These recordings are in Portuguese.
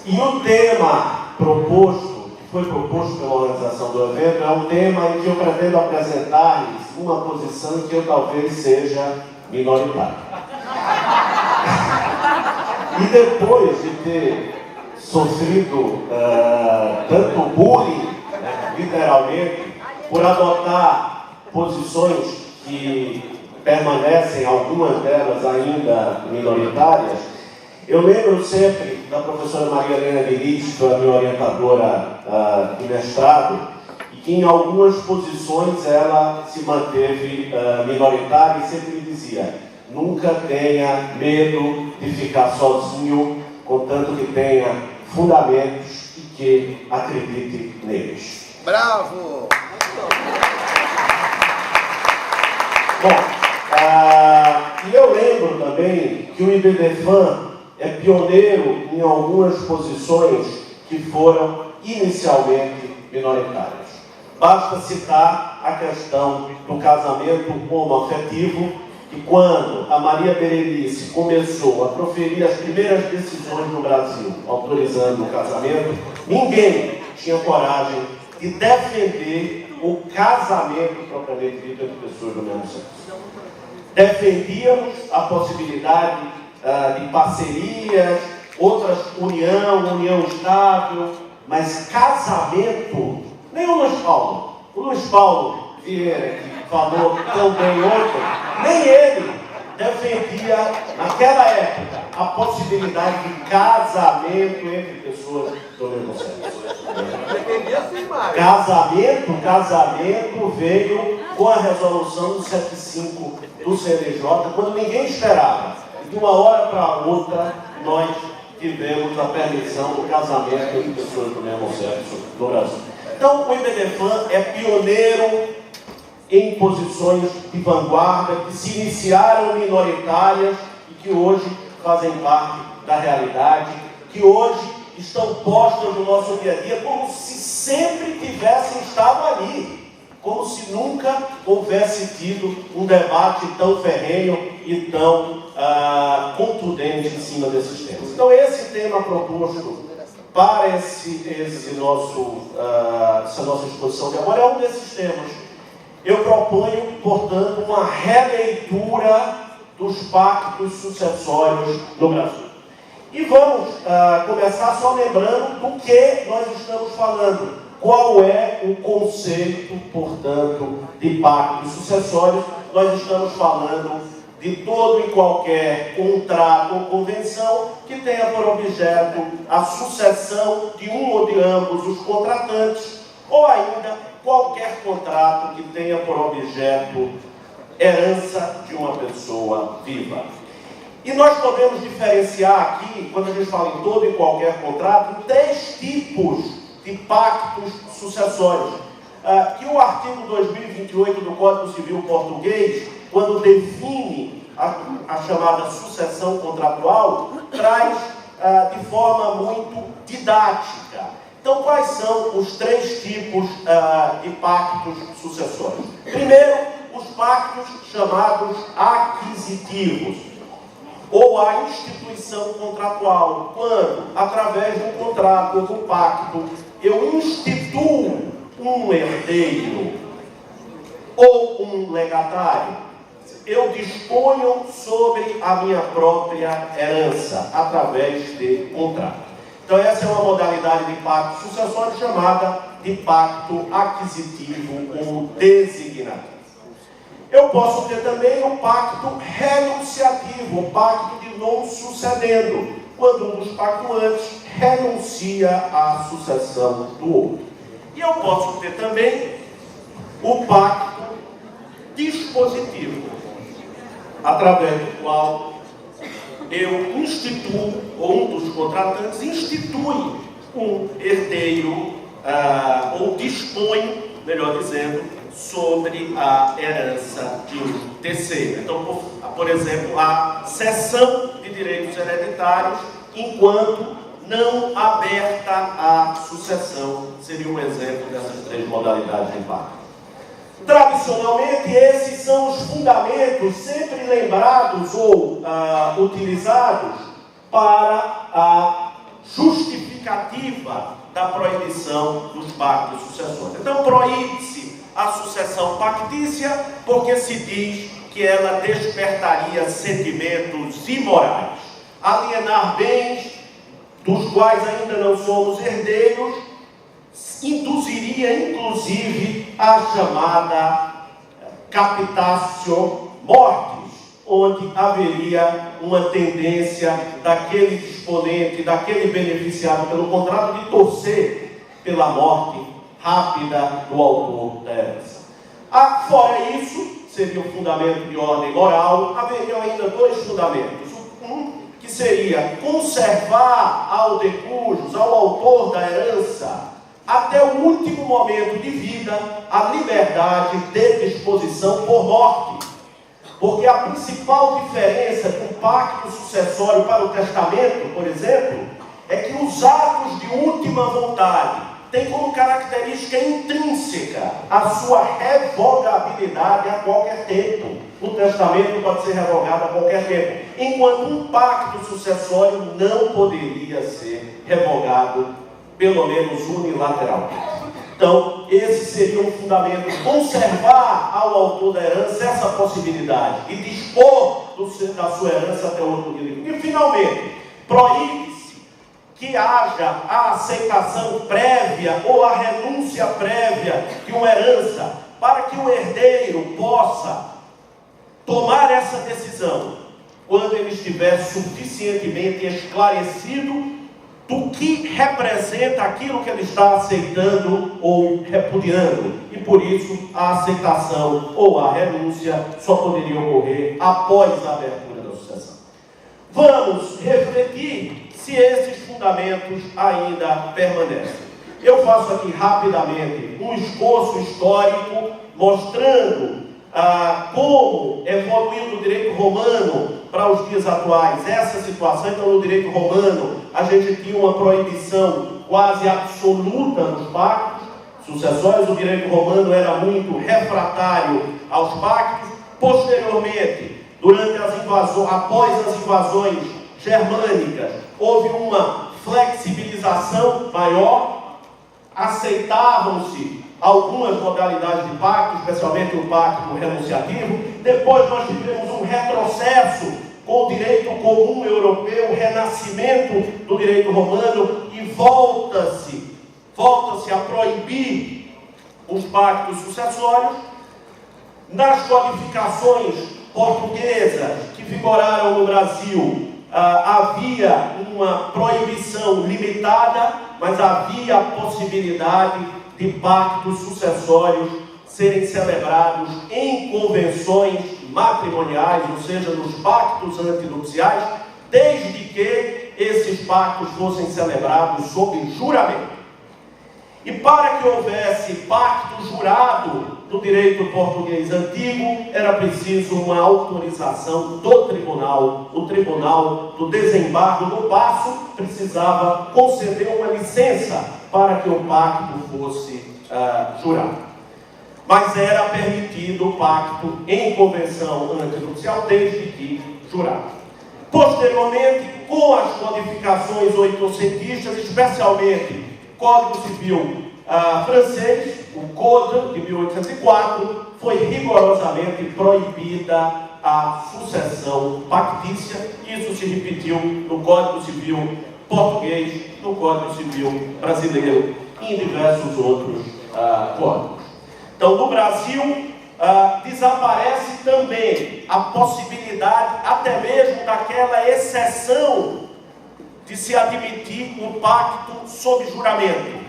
E o tema proposto, que foi proposto pela organização do evento, é um tema em que eu pretendo apresentar-lhes uma posição em que eu talvez seja minoritário. E depois de ter sofrido tanto bullying, literalmente, por adotar posições que permanecem, algumas delas ainda minoritárias, eu lembro sempre da professora Maria Helena Guedes, que foi a minha orientadora de mestrado, e que em algumas posições ela se manteve minoritária e sempre me dizia: nunca tenha medo de ficar sozinho, contanto que tenha fundamentos e que acredite neles. Bravo! Bom, e eu lembro também que o IBDFAN é pioneiro em algumas posições que foram inicialmente minoritárias. Basta citar a questão do casamento homoafetivo, que quando a Maria Berenice começou a proferir as primeiras decisões no Brasil, autorizando o casamento, ninguém tinha coragem de defender o casamento propriamente dito entre pessoas do mesmo sexo. Defendíamos a possibilidade de parcerias, outras união estável, mas casamento, nem o Luiz Paulo Vieira, que falou tão bem ontem, nem ele defendia, naquela época, a possibilidade de casamento entre pessoas do mesmo sexo. Casamento veio com a resolução do 75 do CNJ, quando ninguém esperava. E de uma hora para outra, nós tivemos a permissão do casamento entre pessoas do mesmo sexo no Brasil. Então, o IBDFAN é pioneiro em posições de vanguarda que se iniciaram minoritárias e que hoje fazem parte da realidade, que hoje estão postas no nosso dia a dia como se sempre tivessem estado ali, como se nunca houvesse tido um debate tão ferrenho e tão contundente em cima desses temas. Então, esse tema proposto para essa nossa exposição de agora é um desses temas. Eu proponho, portanto, uma releitura dos pactos sucessórios no Brasil. E vamos começar só lembrando do que nós estamos falando. Qual é o conceito, portanto, de pactos sucessórios? Nós estamos falando de todo e qualquer contrato ou convenção que tenha por objeto a sucessão de um ou de ambos os contratantes, ou ainda qualquer contrato que tenha por objeto herança de uma pessoa viva. E nós podemos diferenciar aqui, quando a gente fala em todo e qualquer contrato, 3 tipos de pactos sucessórios, que o artigo 2028 do Código Civil Português, quando define a chamada sucessão contratual, traz de forma muito didática. Então, quais são os 3 tipos de pactos sucessórios? Primeiro, os pactos chamados aquisitivos, ou a instituição contratual, quando, através de um contrato ou de um pacto, eu instituo um herdeiro ou um legatário, eu disponho sobre a minha própria herança, através de contrato. Então, essa é uma modalidade de pacto sucessório chamada de pacto aquisitivo ou designativo. Eu posso ter também o pacto renunciativo, o pacto de não sucedendo, quando um dos pactuantes renuncia à sucessão do outro. E eu posso ter também o pacto dispositivo, através do qual eu instituo, ou um dos contratantes institui um herdeiro, ou dispõe, melhor dizendo, sobre a herança de um terceiro. Então, por exemplo, a cessão de direitos hereditários enquanto não aberta à sucessão seria um exemplo dessas 3 modalidades de pacto. Tradicionalmente, esses são os fundamentos sempre lembrados ou utilizados para a justificação justificativa da proibição dos pactos sucessórios. Então, proíbe-se a sucessão pactícia porque se diz que ela despertaria sentimentos imorais. Alienar bens dos quais ainda não somos herdeiros induziria, inclusive, a chamada capitatio mortis, onde haveria uma tendência daquele disponente, daquele beneficiado pelo contrato, de torcer pela morte rápida do autor da herança. Fora isso, seria um fundamento de ordem moral, haveriam ainda dois fundamentos. Um, que seria conservar ao decujus, ao autor da herança, até o último momento de vida, a liberdade de disposição por morte. Porque a principal diferença do pacto sucessório para o testamento, por exemplo, é que os atos de última vontade têm como característica intrínseca a sua revogabilidade a qualquer tempo. O testamento pode ser revogado a qualquer tempo, enquanto um pacto sucessório não poderia ser revogado, pelo menos unilateralmente. Então, esse seria um fundamento, conservar ao autor da herança essa possibilidade e dispor da sua herança até o outro dia. E, finalmente, proíbe-se que haja a aceitação prévia ou a renúncia prévia de uma herança, para que o herdeiro possa tomar essa decisão quando ele estiver suficientemente esclarecido do que representa aquilo que ele está aceitando ou repudiando. E por isso a aceitação ou a renúncia só poderia ocorrer após a abertura da sucessão. Vamos refletir se esses fundamentos ainda permanecem. Eu faço aqui rapidamente um esforço histórico mostrando como evoluiu do direito romano para os dias atuais essa situação. Então, no direito romano, a gente tinha uma proibição quase absoluta dos pactos sucessórios. O direito romano era muito refratário aos pactos. Posteriormente, após as invasões germânicas, houve uma flexibilização maior, aceitavam-se algumas modalidades de pacto, especialmente o pacto renunciativo. Depois nós tivemos um retrocesso com o direito comum europeu, o renascimento do direito romano, e volta-se a proibir os pactos sucessórios. Nas codificações portuguesas que vigoraram no Brasil, havia uma proibição limitada, mas havia a possibilidade de pactos sucessórios serem celebrados em convenções matrimoniais, ou seja, nos pactos antinupciais, desde que esses pactos fossem celebrados sob juramento. E para que houvesse pacto jurado no direito português antigo, era preciso uma autorização do tribunal. O tribunal do desembargo do paço precisava conceder uma licença para que o pacto fosse jurado. Mas era permitido o pacto em convenção antinupcial, desde que jurado. Posteriormente, com as codificações oitocentistas, especialmente Código Civil francês, o Code de 1804, foi rigorosamente proibida a sucessão pactícia. Isso se repetiu no Código Civil português, no Código Civil brasileiro e em diversos outros códigos. Então, no Brasil, desaparece também a possibilidade, até mesmo daquela exceção de se admitir um pacto sob juramento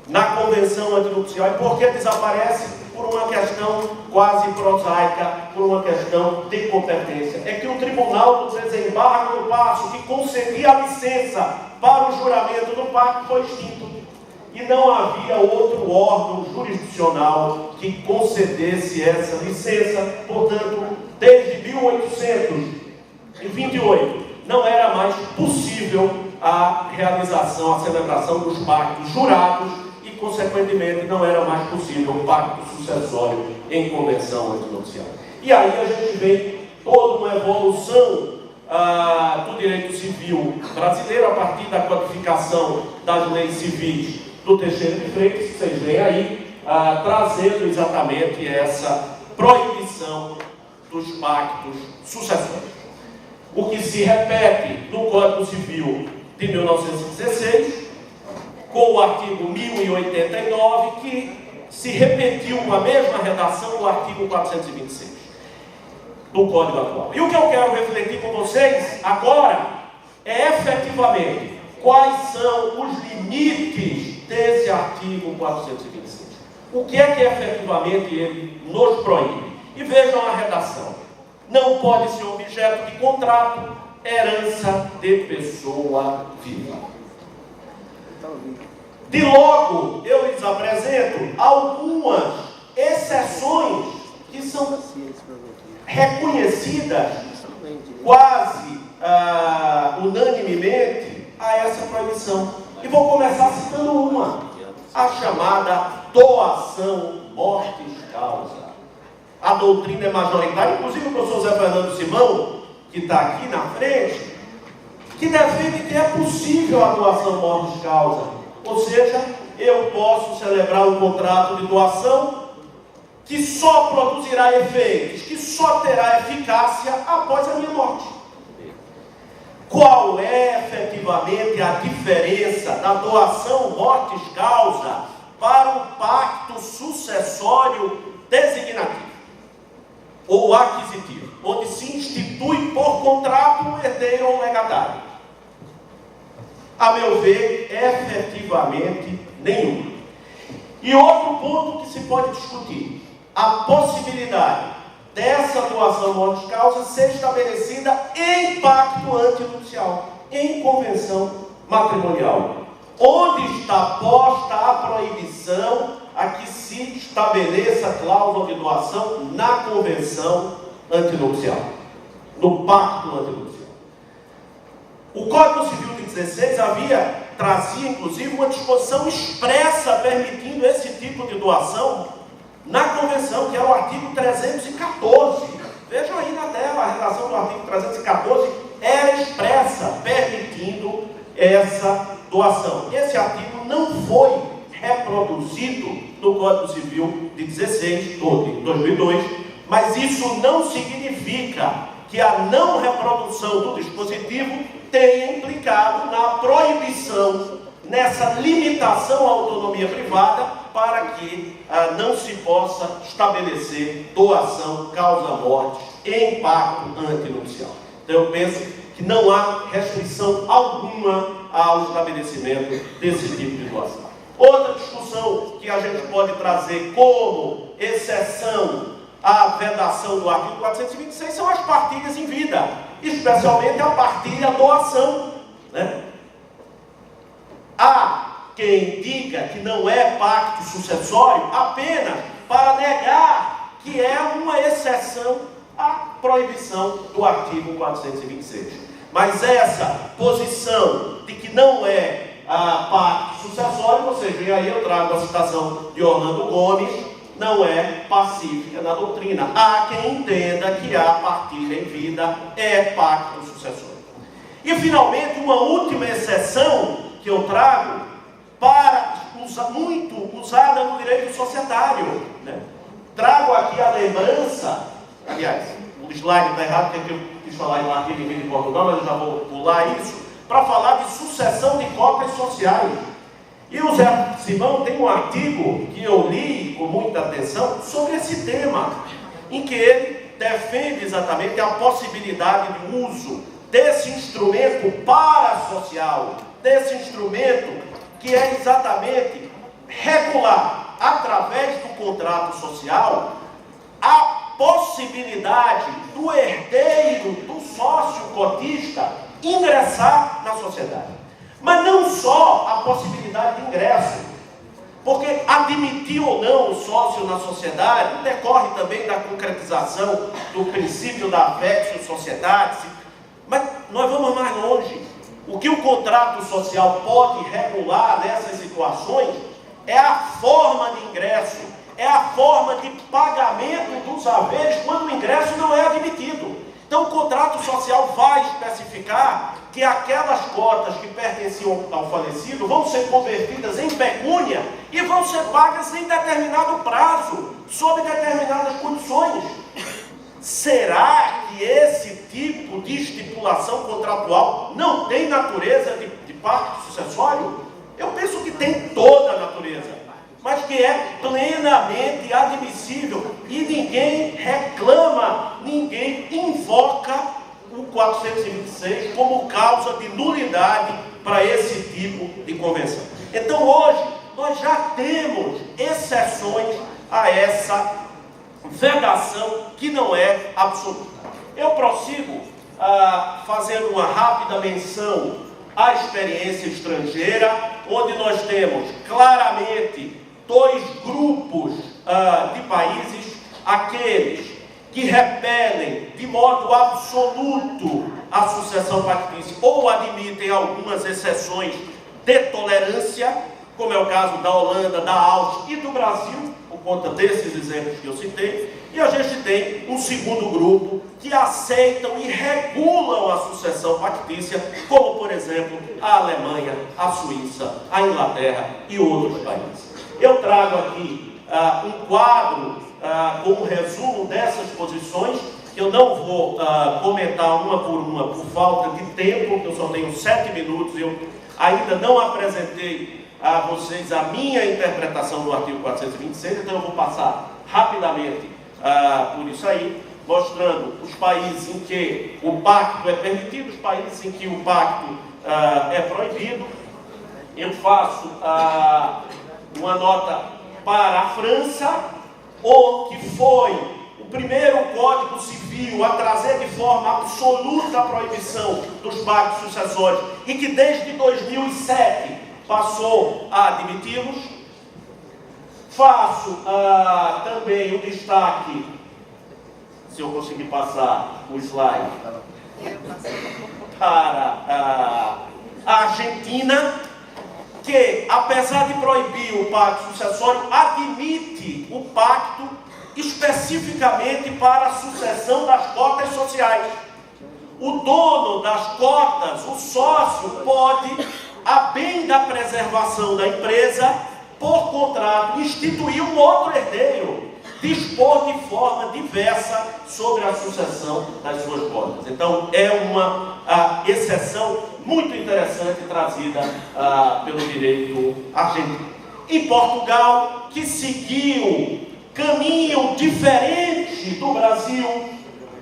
na convenção antinupcial. E por que desaparece? Por uma questão quase prosaica, por uma questão de competência. É que o Tribunal do Desembargo do Paço, que concedia a licença para o juramento do pacto, foi extinto. E não havia outro órgão jurisdicional que concedesse essa licença. Portanto, desde 1828, não era mais possível a realização, a celebração dos pactos jurados e, consequentemente, não era mais possível o pacto sucessório em convenção antinupcial. E aí a gente vê toda uma evolução do direito civil brasileiro, a partir da codificação das leis civis do Teixeira de Freitas, que vocês veem aí, trazendo exatamente essa proibição dos pactos sucessórios. O que se repete no Código Civil de 1916, com o artigo 1089, que se repetiu com a mesma redação no artigo 426 do Código atual. E o que eu quero refletir com vocês agora é efetivamente quais são os limites desse artigo 426. O que é que efetivamente ele nos proíbe? E vejam a redação. Não pode ser objeto de contrato, herança de pessoa viva. De logo, eu lhes apresento algumas exceções que são reconhecidas quase unanimemente a essa proibição. E vou começar citando uma, a chamada doação mortis causa. A doutrina é majoritária, inclusive o professor Zé Fernando Simão, que está aqui na frente, que defende que é possível a doação mortis causa. Ou seja, eu posso celebrar um contrato de doação que só produzirá efeitos, que só terá eficácia após a minha morte. Qual é efetivamente a diferença da doação mortis causa para o pacto sucessório designativo ou aquisitivo, onde se institui por contrato um herdeiro ou um legatário? A meu ver, efetivamente nenhum. E outro ponto que se pode discutir: a possibilidade dessa doação mortis causa ser estabelecida em pacto antinupcial, em convenção matrimonial, onde está posta a proibição a que se estabeleça a cláusula de doação na convenção antinupcial, no pacto antinupcial. O Código Civil de 16 trazia inclusive uma disposição expressa permitindo esse tipo de doação na convenção, que é o artigo 314. Vejam aí na tela, a redação do artigo 314 era expressa, permitindo essa doação. Esse artigo não foi reproduzido no Código Civil de 16, de 2002, mas isso não significa que a não reprodução do dispositivo tenha implicado na proibição, nessa limitação à autonomia privada, para que não se possa estabelecer doação causa-morte em pacto antinupcial. Então eu penso que não há restrição alguma ao estabelecimento desse tipo de doação. Outra discussão que a gente pode trazer como exceção à vedação do artigo 426 são as partilhas em vida, especialmente a partilha doação, né? Há quem diga que não é pacto sucessório apenas para negar que é uma exceção à proibição do artigo 426. Mas essa posição de que não é pacto sucessório, vocês veem aí, eu trago a citação de Orlando Gomes, não é pacífica na doutrina. Há quem entenda que a partilha em vida é pacto sucessório. E finalmente, uma última exceção que eu trago, muito usada no direito societário, né? Trago aqui a lembrança, aliás, o slide está errado, porque eu quis falar em partilha em vida em Portugal, mas eu já vou pular isso, para falar de sucessão de cópias sociais. E o Zé Simão tem um artigo que eu li com muita atenção sobre esse tema, em que ele defende exatamente a possibilidade de uso desse instrumento parasocial, desse instrumento que é exatamente regular, através do contrato social, a possibilidade do herdeiro, do sócio cotista, ingressar na sociedade. Mas não só a possibilidade de ingresso, porque admitir ou não o sócio na sociedade decorre também da concretização do princípio da affectio societatis. Mas nós vamos mais longe. O que o contrato social pode regular nessas situações é a forma de ingresso, é a forma de pagamento dos haveres quando o ingresso não é admitido. Então o contrato social vai especificar que aquelas cotas que pertenciam ao falecido vão ser convertidas em pecúnia e vão ser pagas em determinado prazo, sob determinadas condições. Será que esse tipo de estipulação contratual não tem natureza de pacto sucessório? Eu penso que tem toda a natureza, mas que é plenamente admissível e ninguém reclama, ninguém invoca o 426 como causa de nulidade para esse tipo de convenção. Então hoje nós já temos exceções a essa vedação que não é absoluta. Eu prossigo fazendo uma rápida menção à experiência estrangeira, onde nós temos claramente dois grupos de países: aqueles que repelem de modo absoluto a sucessão pactícia ou admitem algumas exceções de tolerância, como é o caso da Holanda, da Áustria e do Brasil, por conta desses exemplos que eu citei. E a gente tem um segundo grupo que aceitam e regulam a sucessão pactícia, como por exemplo a Alemanha, a Suíça, a Inglaterra e outros países. Eu trago aqui um quadro com um resumo dessas posições. Eu não vou comentar uma por uma por falta de tempo, que eu só tenho 7 minutos e eu ainda não apresentei a vocês a minha interpretação do artigo 426, então eu vou passar rapidamente por isso aí, mostrando os países em que o pacto é permitido, os países em que o pacto é proibido. Eu faço uma nota para a França, que foi o primeiro Código Civil a trazer de forma absoluta a proibição dos pactos sucessórios e que desde 2007 passou a admiti-los. Faço também o destaque, se eu conseguir passar o slide, para a Argentina, que, apesar de proibir o pacto sucessório, admite o pacto especificamente para a sucessão das cotas sociais. O dono das cotas, o sócio, pode, a bem da preservação da empresa, por contrato, instituir um outro herdeiro, dispor de forma diversa sobre a sucessão das suas cotas. Então, é uma exceção muito interessante trazida pelo direito argentino. Em Portugal, que seguiu caminho diferente do Brasil,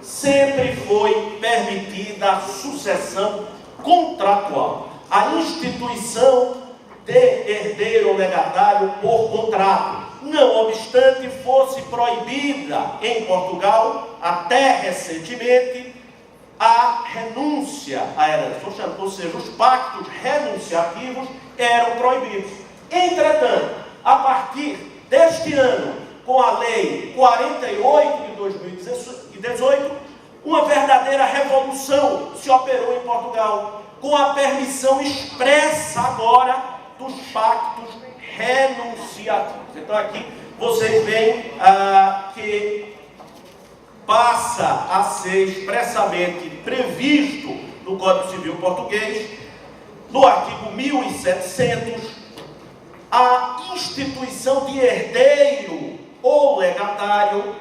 sempre foi permitida a sucessão contratual, a instituição de herdeiro legatário por contrato. Não obstante, fosse proibida em Portugal, até recentemente, a renúncia à herança, ou seja, os pactos renunciativos eram proibidos. Entretanto, a partir deste ano, com a Lei 48 de 2018, uma verdadeira revolução se operou em Portugal, com a permissão expressa agora dos pactos renunciativos. Então aqui vocês veem que passa a ser expressamente previsto no Código Civil Português, no artigo 1700, a instituição de herdeiro ou legatário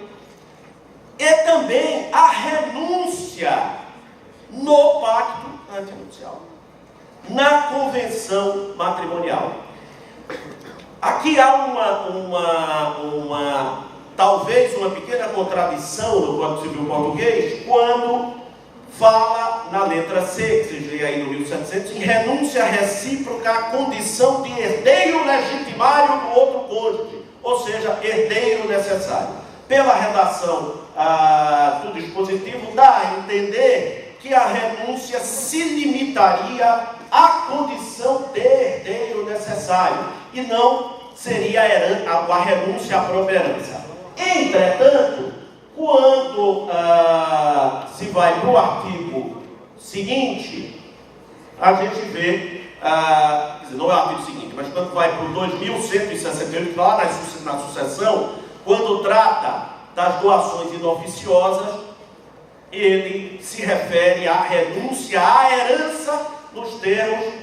e também a renúncia no pacto antinupcial, na convenção matrimonial. Aqui há talvez uma pequena contradição no Código Civil Português, quando fala na letra C, que vocês veem aí no 1700, em renúncia recíproca à condição de herdeiro legitimário do outro cônjuge, ou seja, herdeiro necessário. Pela redação do dispositivo, dá a entender que a renúncia se limitaria à condição de herdeiro necessário e não seria a renúncia à própria herança. Entretanto, quando se vai para o artigo seguinte, a gente vê, quer dizer, não é o artigo seguinte, mas quando vai para o 2168, lá na sucessão, quando trata das doações inoficiosas, ele se refere à renúncia à herança nos termos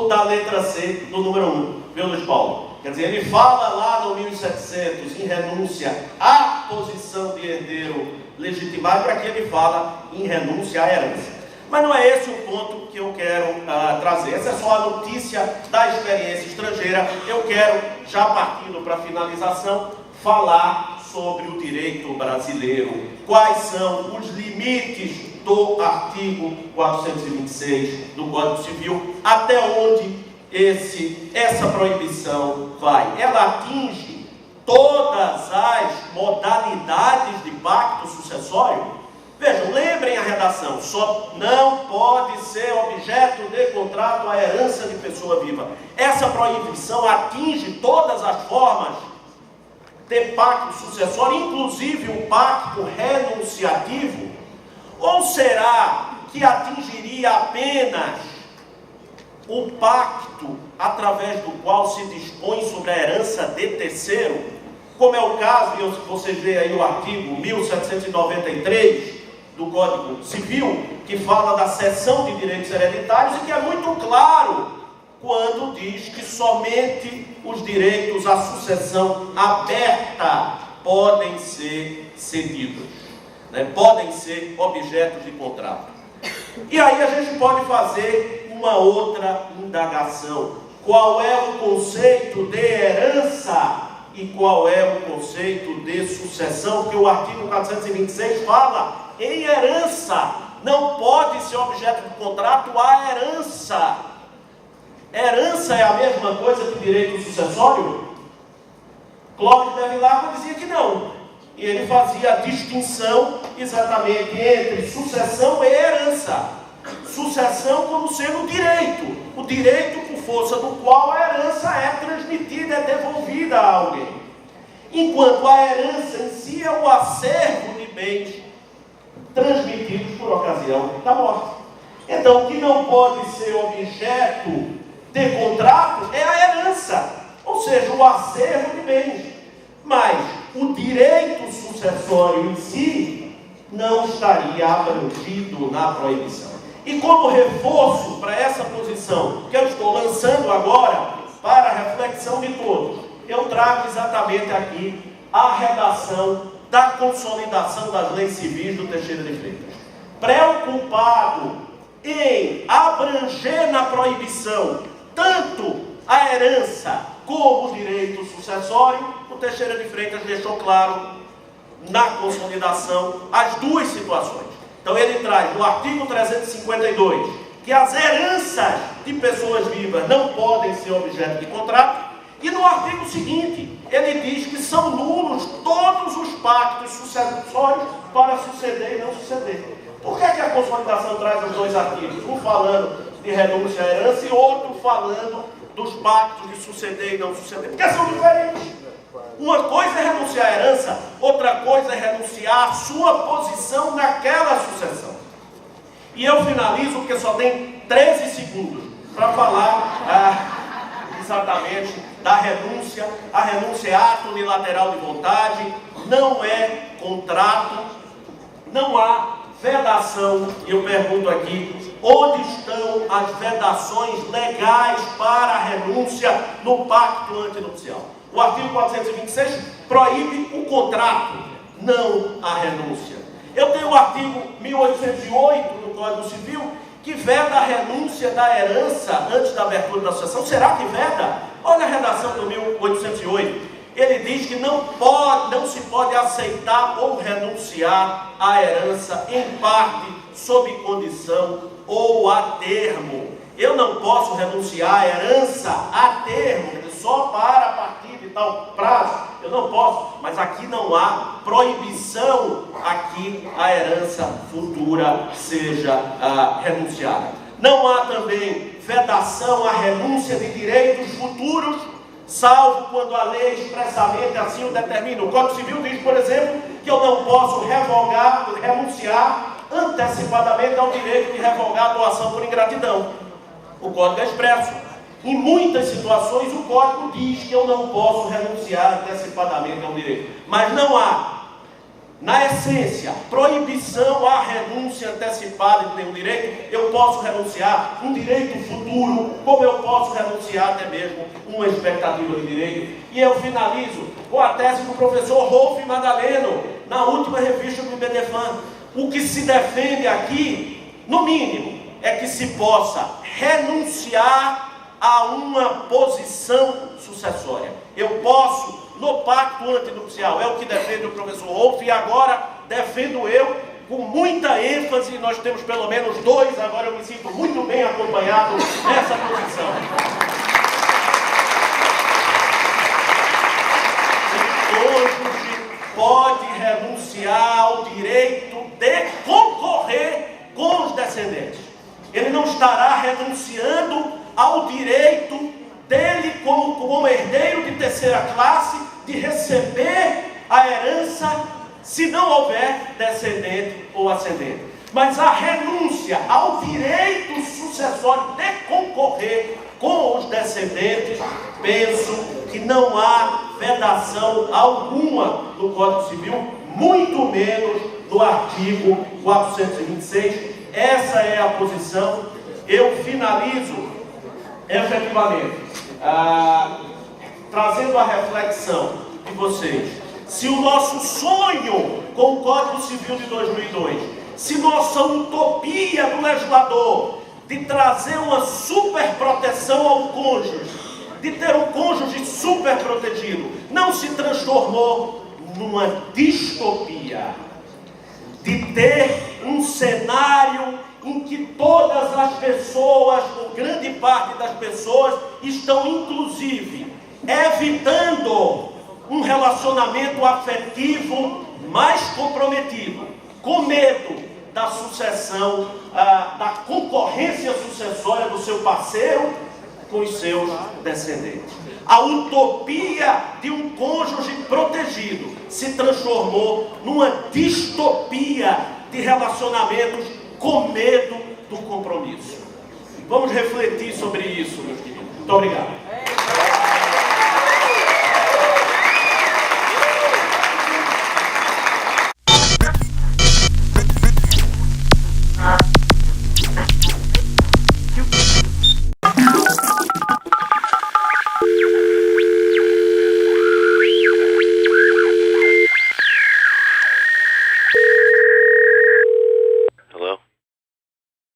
da letra C do número 1, viu, Luiz Paulo? Quer dizer, ele fala lá no 1700 em renúncia à posição de herdeiro legitimado, para que ele fala em renúncia à herança. Mas não é esse o ponto que eu quero trazer. Essa é só a notícia da experiência estrangeira. Eu quero, já partindo para a finalização, falar sobre o direito brasileiro. Quais são os limites do artigo 426 do Código Civil, até onde essa proibição vai. Ela atinge todas as modalidades de pacto sucessório. Vejam, lembrem a redação: só não pode ser objeto de contrato a herança de pessoa viva. Essa proibição atinge todas as formas de pacto sucessório, inclusive o pacto renunciativo. Ou será que atingiria apenas o pacto através do qual se dispõe sobre a herança de terceiro, como é o caso, e vocês veem aí o artigo 1793 do Código Civil, que fala da cessão de direitos hereditários, e que é muito claro quando diz que somente os direitos à sucessão aberta podem ser cedidos, podem ser objetos de contrato. E aí a gente pode fazer uma outra indagação: qual é o conceito de herança e qual é o conceito de sucessão? Porque o artigo 426 fala em herança, não pode ser objeto de contrato a herança. Herança é a mesma coisa que direito sucessório? Clóvis de Bevilacqua dizia que não. E ele fazia a distinção exatamente entre sucessão e herança. Sucessão como sendo o direito por força do qual a herança é transmitida, é devolvida a alguém. Enquanto a herança em si é o acervo de bens transmitidos por ocasião da morte. Então, o que não pode ser objeto de contrato é a herança, ou seja, o acervo de bens. Mas o direito sucessório em si não estaria abrangido na proibição. E como reforço para essa posição que eu estou lançando agora para a reflexão de todos, eu trago exatamente aqui a redação da consolidação das leis civis do Teixeira de Freitas. Preocupado em abranger na proibição tanto a herança como o direito sucessório, o Teixeira de Freitas deixou claro na consolidação as duas situações. Então ele traz no artigo 352 que as heranças de pessoas vivas não podem ser objeto de contrato, e no artigo seguinte ele diz que são nulos todos os pactos sucessórios para suceder e não suceder. Por que a consolidação traz os dois artigos? Um falando de renúncia à herança e outro falando dos pactos de suceder e não suceder? Porque são diferentes. Uma coisa é renunciar à herança, outra coisa é renunciar à sua posição naquela sucessão. E eu finalizo, porque só tem 13 segundos para falar exatamente da renúncia. A renúncia é ato unilateral de vontade, não é contrato, não há vedação. E eu pergunto aqui: onde estão as vedações legais para a renúncia no pacto antinupcial? O artigo 426 proíbe o contrato, não a renúncia. Eu tenho o artigo 1808 do Código Civil que veda a renúncia da herança antes da abertura da sucessão. Será que veda? Olha a redação do 1808. Ele diz que não se pode aceitar ou renunciar à herança em parte, sob condição ou a termo. Eu não posso renunciar à herança a termo, só para a partir de tal prazo. Eu não posso, mas aqui não há proibição a que a herança futura seja renunciada. Não há também vedação à renúncia de direitos futuros, salvo quando a lei expressamente assim o determina. O Código Civil diz, por exemplo, que eu não posso renunciar antecipadamente ao direito de revogar a doação por ingratidão. O Código é expresso. Em muitas situações o Código diz que eu não posso renunciar antecipadamente ao direito. Mas não há Na essência, proibição à renúncia antecipada de nenhum direito. Eu posso renunciar um direito futuro, como eu posso renunciar até mesmo uma expectativa de direito. E eu finalizo com a tese do professor Rolf Madaleno, na última revista do IBDFAN. O que se defende aqui, no mínimo, é que se possa renunciar a uma posição sucessória. Eu posso, no pacto antinupcial, é o que defende o professor Rolf, e agora defendo eu com muita ênfase, e nós temos pelo menos dois, agora eu me sinto muito bem acompanhado nessa posição. O cônjuge pode renunciar ao direito de concorrer com os descendentes. Ele não estará renunciando ao direito dele como herdeiro de terceira classe de receber a herança se não houver descendente ou ascendente. Mas a renúncia ao direito sucessório de concorrer com os descendentes, penso que não há vedação alguma no Código Civil, muito menos no artigo 426. Essa é a posição. Eu finalizo efetivamente trazendo a reflexão de vocês. Se o nosso sonho com o Código Civil de 2002, se nossa utopia do legislador de trazer uma super proteção ao cônjuge, de ter um cônjuge super protegido, não se transformou numa distopia, de ter um cenário em que todas as pessoas, ou grande parte das pessoas, estão inclusive evitando um relacionamento afetivo mais comprometido, com medo da sucessão, da concorrência sucessória do seu parceiro com os seus descendentes. A utopia de um cônjuge protegido se transformou numa distopia de relacionamentos com medo do compromisso. Vamos refletir sobre isso, meus queridos. Muito obrigado.